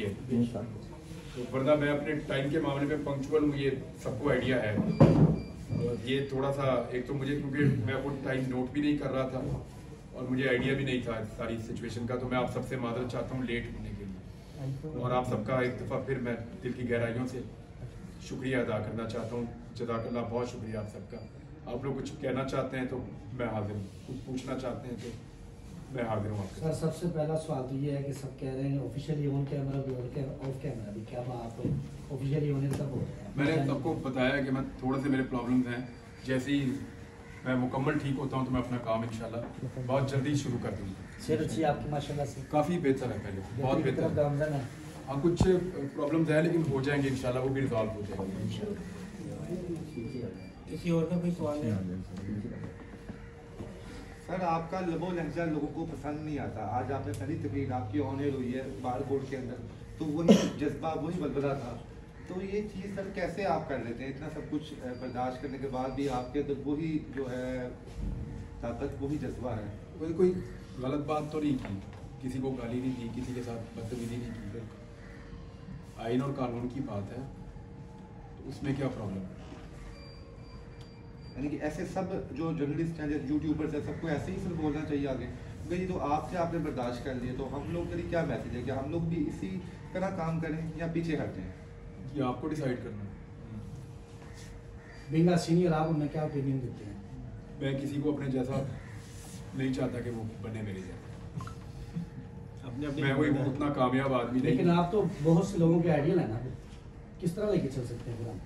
है, तो वरना मैं अपने टाइम के मामले में पंक्चुअल हूँ, ये सबको आइडिया है। और ये थोड़ा सा एक तो मुझे, क्योंकि मैं वो टाइम नोट भी नहीं कर रहा था और मुझे आइडिया भी नहीं था सारी सिचुएशन का, तो मैं आप सबसे माजरत चाहता हूँ लेट होने के लिए। और आप सबका एक दफ़ा फिर मैं दिल की गहराइयों से शुक्रिया अदा करना चाहता हूँ। जज़ाकल्लाह, बहुत शुक्रिया आप सबका। आप लोग कुछ कहना चाहते हैं तो मैं हाजिर हूँ, कुछ पूछना चाहते हैं तो मैं हाजिर हूँ आपके। सर सबसे पहला सवाल तो ये है कि सब कह रहे हैं ऑफिशियली ऑन कैमरा भी ऑफ कैमरा भी, क्या आप ऑफिशियली ऑन कब हो रहे हैं? मैंने सबको बताया कि मैं थोड़े से मेरे प्रॉब्लम्स हैं, जैसे ही मैं मुकम्मल ठीक होता हूँ तो मैं अपना काम इंशाल्लाह बहुत जल्दी शुरू कर दूँगा। सेहत अच्छी है आपकी माशाल्लाह से? काफ़ी बेहतर है, पहले बहुत बेहतर है। हाँ, कुछ प्रॉब्लम्स हैं लेकिन हो जाएंगे इंशाल्लाह, वो भी रिजॉल्व हो जाएंगे। किसी और का कोई सवाल है? सर आपका लबो लहजा लोगों को पसंद नहीं आता। आज आपने पहली तकरीर आपकी ऑन एयर हुई है बार बोर्ड के अंदर, तो वही जज्बा वही बलबला था, तो ये चीज़ सर कैसे आप कर लेते हैं? इतना सब कुछ बर्दाश्त करने के बाद भी आपके अंदर वही जो है ताकत, वही जज्बा है। कोई गलत बात तो नहीं की, किसी को गाली नहीं दी, किसी के साथ बदतमीजी नहीं की। आइन और कानून की बात है, तो उसमें क्या प्रॉब्लम है? यानी कि ऐसे सब जो जर्नलिस्ट हैं, जैसे यूट्यूबर्स हैं, सबको ऐसे ही फिर बोलना चाहिए आगे, क्योंकि ये तो आपने बर्दाश्त कर लिए, तो हम लोग के लिए क्या मैसेज है कि हम लोग भी इसी तरह काम करें या पीछे हट जाएं? ये आपको डिसाइड करना है। बिंगा सीनियर, आप उन्हें क्या ओपिनियन देते हैं? मैं किसी को अपने जैसा नहीं चाहता कि वो बने मेरे जैसा। मैं कोई उतना कामयाब आदमी नहीं। लेकिन आप तो बहुत से लोगों के आइडियल है ना, किस तरह लेके चल सकते हैं फिर हम?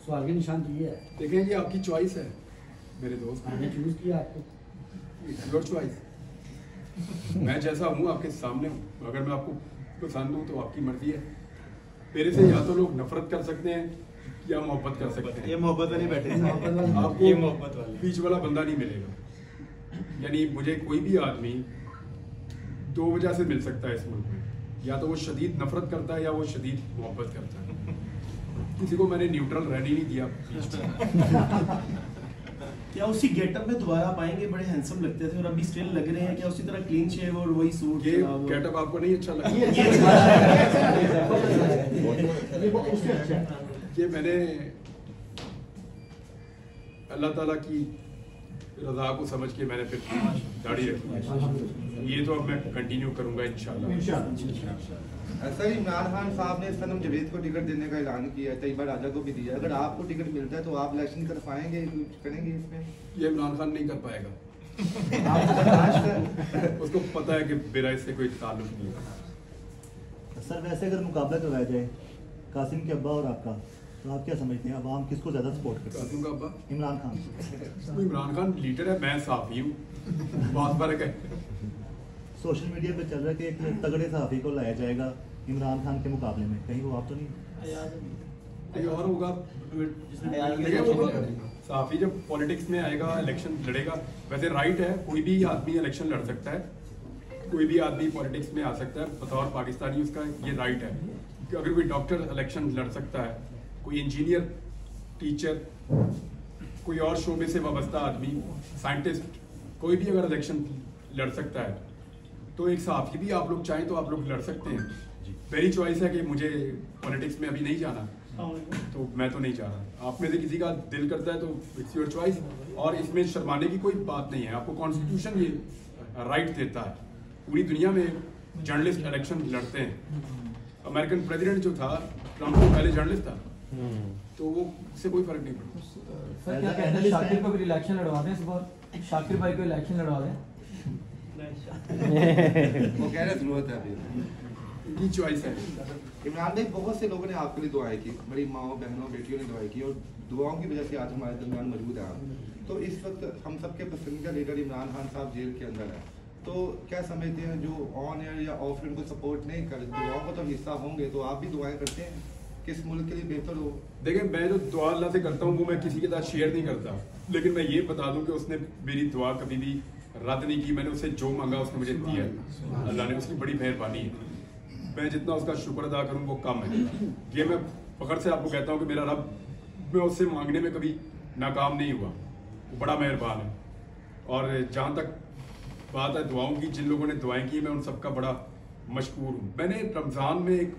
सवाल के निशान तो ये है। देखें, ये आपकी चॉइस है मेरे दोस्त, मैंने चूज किया आपको, योर चॉइस। मैं जैसा हूँ आपके सामने हूँ, अगर मैं आपको पसंद हूँ तो आपकी मर्जी है। मेरे से या तो लोग नफरत कर सकते हैं या मोहब्बत कर सकते हैं। ये मोहब्बत वाली बैठे हैं, आपको ये मोहब्बत वाली बीच वाला बंदा नहीं मिलेगा। यानी मुझे कोई भी आदमी दो वजह से मिल सकता है इस मुल्क में, या तो वो शदीद नफरत करता है या वो शदीद मोहब्बत करता है। किसी को मैंने न्यूट्रल रहने नहीं दिया। क्या उसी गेटअप में दोबारा पाएंगे? बड़े हैंडसम लगते थे और अभी स्टिल लग रहे हैं, क्या उसी तरह क्लीन शेव और वही सूट? ये गेटअप आपको नहीं अच्छा लगा? ये मैंने अल्लाह ताला की रज़ा को समझ के मैंने फिर दाढ़ी रखी। ये तो अब मैं कंटिन्यू करूंगा इंशाल्लाह। सर इमरान खान साहब ने सनम जवेद को टिकट देने का ऐलान किया है, तैयबा राजा को भी दिया है। अगर आपको टिकट मिलता है तो आप इलेक्शन की तरफ आएंगे, कुछ करेंगे इसमें? ये इमरान खान नहीं कर पाएगा। उसको पता है कि मेरा इससे कोई ताल्लुक नहीं है। सर वैसे अगर मुकाबला करवाया जाए कासिम के अब्बा और आपका, तो आप क्या समझते हैं आवाम किसको ज्यादा सपोर्ट करती है? कासिम का अब्बा? इमरान खान। इमरान खान लीडर है, मैं साफी हूँ, बहुत फर्क है। सोशल मीडिया पे चल रहा है कि एक तगड़े सहाफ़ी को लाया जाएगा इमरान खान के मुकाबले में, कहीं वो आप तो नहीं? और होगा साफी जब पॉलिटिक्स में आएगा, इलेक्शन लड़ेगा। वैसे राइट है, कोई भी आदमी इलेक्शन लड़ सकता है, कोई भी आदमी पॉलिटिक्स में आ सकता है, बतौर पाकिस्तानी उसका ये राइट है कि अगर कोई डॉक्टर इलेक्शन लड़ सकता है, कोई इंजीनियर, टीचर, कोई और शोबे से वाबस्ता आदमी, साइंटिस्ट, कोई भी अगर इलेक्शन लड़ सकता है, तो एक सहाफ़ी भी आप लोग चाहें तो आप लोग लड़ सकते हैं। मेरी चॉइस है कि मुझे पॉलिटिक्स में अभी नहीं जाना, तो मैं तो नहीं चाह रहा। आप में से किसी का दिल करता है तो इट्स योर चॉइस, और इसमें शर्माने की कोई बात नहीं है। आपको कॉन्स्टिट्यूशन ये राइट देता है। पूरी दुनिया में जर्नलिस्ट इलेक्शन लड़ते हैं। अमेरिकन प्रेसिडेंट जो था ट्रम्प, तो पहले जर्नलिस्ट था, तो वो से कोई फर्क नहीं पड़ता। सर क्या कहते हैं शाकिर को भी इलेक्शन लड़वा दें इस बार? शाकिर भाई को इलेक्शन लड़वा दें? वो कह रहे जरूरत है अभी, इनकी चॉइस है। इमरान भाई, बहुत से लोगों ने आपके लिए दुआएं की, बड़ी माओ बहनों बेटियों ने दुआएं की, और दुआओं की वजह से आज हमारे दरमियान मौजूद है आप। तो इस वक्त हम सबके पसंदीदा लीडर इमरान खान साहब जेल के अंदर है, तो क्या समझते हैं जो ऑन एयर या ऑफ एयर को सपोर्ट नहीं कर, दुआओं का तो हिस्सा होंगे, तो आप भी दुआएं करते हैं किस मुल्क के लिए बेहतर हो? देखिए, मैं जो दुआ अल्लाह से करता हूँ वो मैं किसी के साथ शेयर नहीं करता, लेकिन मैं ये बता दूं कि उसने मेरी दुआ कभी भी रद्द नहीं की। मैंने उससे जो मांगा उसने मुझे दिया। अल्लाह ने, उसकी बड़ी मेहरबानी है। मैं जितना उसका शुक्र अदा करूँ वो कम है। ये मैं फखर से आपको कहता हूँ कि मेरा रब, मैं उससे मांगने में कभी नाकाम नहीं हुआ। वो बड़ा मेहरबान है। और जहाँ तक बात है दुआओं की, जिन लोगों ने दुआएं की, मैं उन सबका बड़ा मशकूर हूँ। मैंने रमज़ान में एक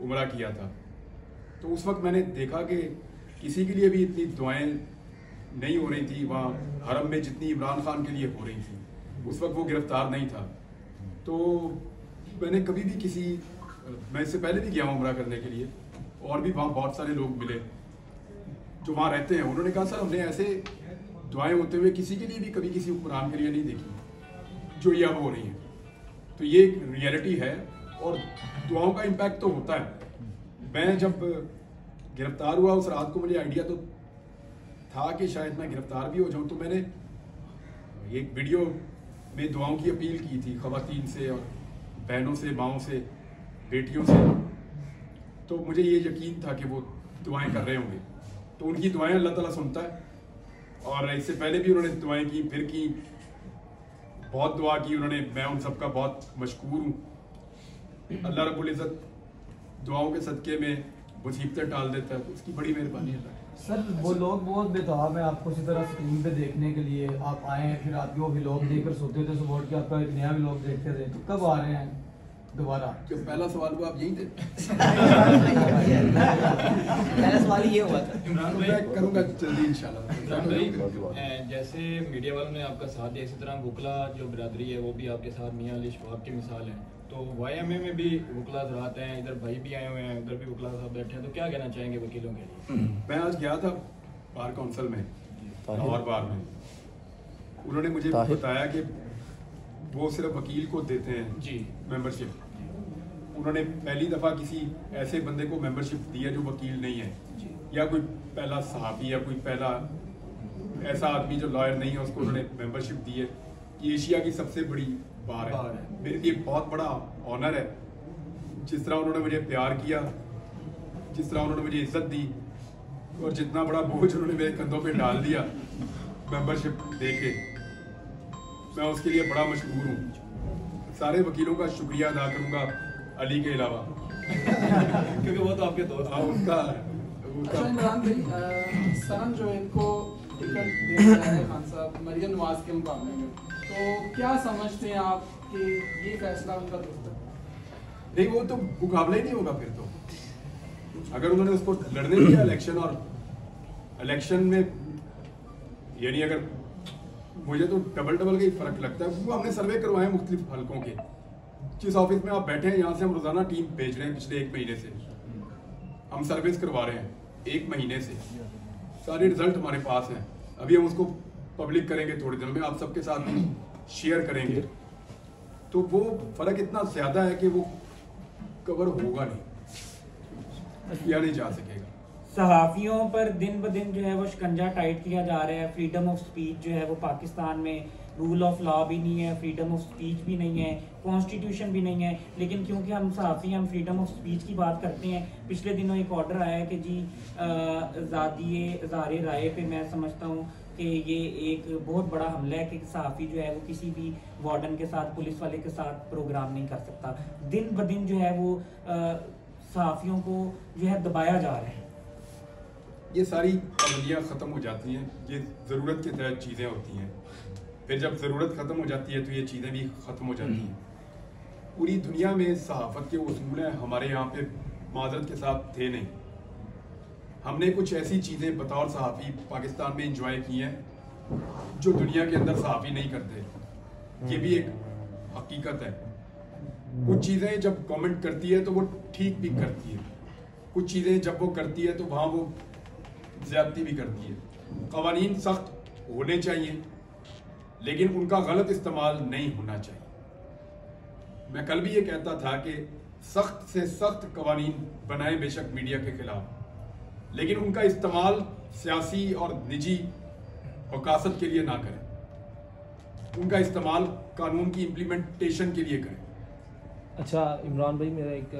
उम्रा किया था। तो उस वक्त मैंने देखा कि किसी के लिए भी इतनी दुआएं नहीं हो रही थी वहाँ हरम में जितनी इमरान खान के लिए हो रही थी। उस वक्त वो गिरफ्तार नहीं था। तो मैंने कभी भी मैं इससे पहले भी गया हूँ उम्रा करने के लिए, और भी वहाँ बहुत सारे लोग मिले जो वहाँ रहते हैं। उन्होंने कहा सर हमने ऐसे दुआएं होते हुए किसी के लिए भी कभी किसी हुक्मरान के लिए नहीं देखी जो ये अब हो रही है। तो ये एक रियलिटी है और दुआओं का इम्पैक्ट तो होता है। मैं जब गिरफ्तार हुआ उस रात को मुझे आइडिया तो था कि शायद मैं गिरफ्तार भी हो जाऊं, तो मैंने एक वीडियो में दुआओं की अपील की थी ख़वातीन से और बहनों से, माओं से, बेटियों से। तो मुझे ये यकीन था कि वो दुआएं कर रहे होंगे। तो उनकी दुआएं अल्लाह ताला सुनता है, और इससे पहले भी उन्होंने दुआएं की, फिर की, बहुत दुआ की उन्होंने। मैं उन सबका बहुत मशकूर हूँ। अल्लाह रब्बुल इज़्ज़त दुआओं के सदक़े में मुसीबतें टाल देता है, तो उसकी बड़ी मेहरबानी है। सर वो लोग बहुत बेताब हैं आपको इसी तरह स्क्रीन पे देखने के लिए। आप आए, फिर आपके वो व्लॉग देखकर सोते थे, सुबह उठ के आपका एक नया व्लॉग देखते थे। तो कब आ रहे हैं दोबारा? जो पहला सवाल हुआ आप यही थे। पहला सवाल ये हुआ था। मैं करूँगा जल्दी इंशाल्लाह। इमरान भाई, जैसे मीडिया वालों ने आपका साथ दिया, इसी तरह वकला जो बिरादरी है वो भी आपके साथ, मियां अली शवाब की मिसाल है। तो YMA में भी वकला हजरात हैं, इधर भाई भी आए हुए हैं, उधर भी वकला साहब बैठे हैं। तो क्या कहना चाहेंगे वकीलों के लिए? मैं आज गया था बार काउंसिल में, लाहौर बार में। उन्होंने मुझे बताया कि वो सिर्फ वकील को देते हैं जी मेंबरशिप। उन्होंने पहली दफ़ा किसी ऐसे बंदे को मेंबरशिप दी है जो वकील नहीं है, या कोई पहला सहाफ़ी या कोई पहला ऐसा आदमी जो लॉयर नहीं है उसको उन्होंने मेंबरशिप दी है। ये एशिया की सबसे बड़ी बार है। मेरे लिए बहुत बड़ा ऑनर है। जिस तरह उन्होंने मुझे प्यार किया, जिस तरह उन्होंने मुझे इज्जत दी, और जितना बड़ा बोझ उन्होंने मेरे कंधों पे डाल दिया मेंबरशिप देके, मैं उसके लिए बड़ा मशहूर हूँ। सारे वकीलों का शुक्रिया अदा करूँगा अली के अलावा, क्योंकि वो तो आपके दोस्त हैं। अच्छा इमरान भाई, सनम जो इनको टिकट दे रहा है खान साहब मरियम नवाज के मुकाबले में, तो क्या समझते हैं आप कि ये फैसला उनका दुरुस्त है? नहीं, वो तो मुकाबला ही नहीं होगा फिर तो। अगर उन्होंने उसको लड़ने दिया इलेक्शन, और इलेक्शन में यानी अगर मुझे तो डबल का ही फर्क लगता है। वो हमने सर्वे करवाए मुख्तलिफ हलकों के। जिस ऑफिस में आप बैठे हैं यहाँ से हम रोजाना टीम भेज रहे हैं। पिछले 1 महीने से हम सर्विस करवा रहे हैं, 1 महीने से। सारे रिजल्ट हमारे पास हैं। अभी हम उसको पब्लिक करेंगे थोड़े दिनों में, आप सबके साथ भी शेयर करेंगे। तो वो फर्क इतना ज्यादा है कि वो कवर होगा नहीं, किया नहीं जा सकेगा। सहाफियों पर दिन ब दिन जो है वो शिकंजा टाइट किया जा रहा है। फ्रीडम ऑफ स्पीच जो है वो पाकिस्तान में, रूल ऑफ लॉ भी नहीं है, फ्रीडम ऑफ स्पीच भी नहीं है, कॉन्स्टिट्यूशन भी नहीं है। लेकिन क्योंकि हम सहाफ़ी, हम फ्रीडम ऑफ स्पीच की बात करते हैं। पिछले दिनों एक ऑर्डर आया है कि जी ज़ादिए इज़हारे राय पे मैं समझता हूँ कि ये एक बहुत बड़ा हमला है कि सहाफ़ी जो है वो किसी भी वार्डन के साथ, पुलिस वाले के साथ प्रोग्राम नहीं कर सकता। दिन ब दिन जो है वो सहाफ़ियों को जो है दबाया जा रहा है। ये सारी पाबंदियाँ ख़त्म हो जाती हैं, ये ज़रूरत के तहत चीज़ें होती हैं। फिर जब ज़रूरत ख़त्म हो जाती है तो ये चीज़ें भी ख़त्म हो जाती हैं। पूरी दुनिया में सहाफ़त के उसूल हैं, हमारे यहाँ पे माज़रत के साथ थे नहीं। हमने कुछ ऐसी चीज़ें बतौर सहाफ़ी पाकिस्तान में इंजॉय की हैं जो दुनिया के अंदर सहाफ़ी नहीं करते। ये भी एक हकीकत है। कुछ चीज़ें जब गवर्नमेंट करती है तो वो ठीक भी करती है, कुछ चीज़ें जब वो करती है तो वहाँ वो ज़्यादती भी करती है। क़वानीन सख्त होने चाहिए लेकिन उनका गलत इस्तेमाल नहीं होना चाहिए। मैं कल भी ये कहता था कि सख्त से सख्त क़वानीन बनाए बेशक मीडिया के खिलाफ, लेकिन उनका इस्तेमाल सियासी और निजी मकासद के लिए ना करें। उनका इस्तेमाल कानून की इम्प्लीमेंटेशन के लिए करें। अच्छा इमरान भाई, मेरा एक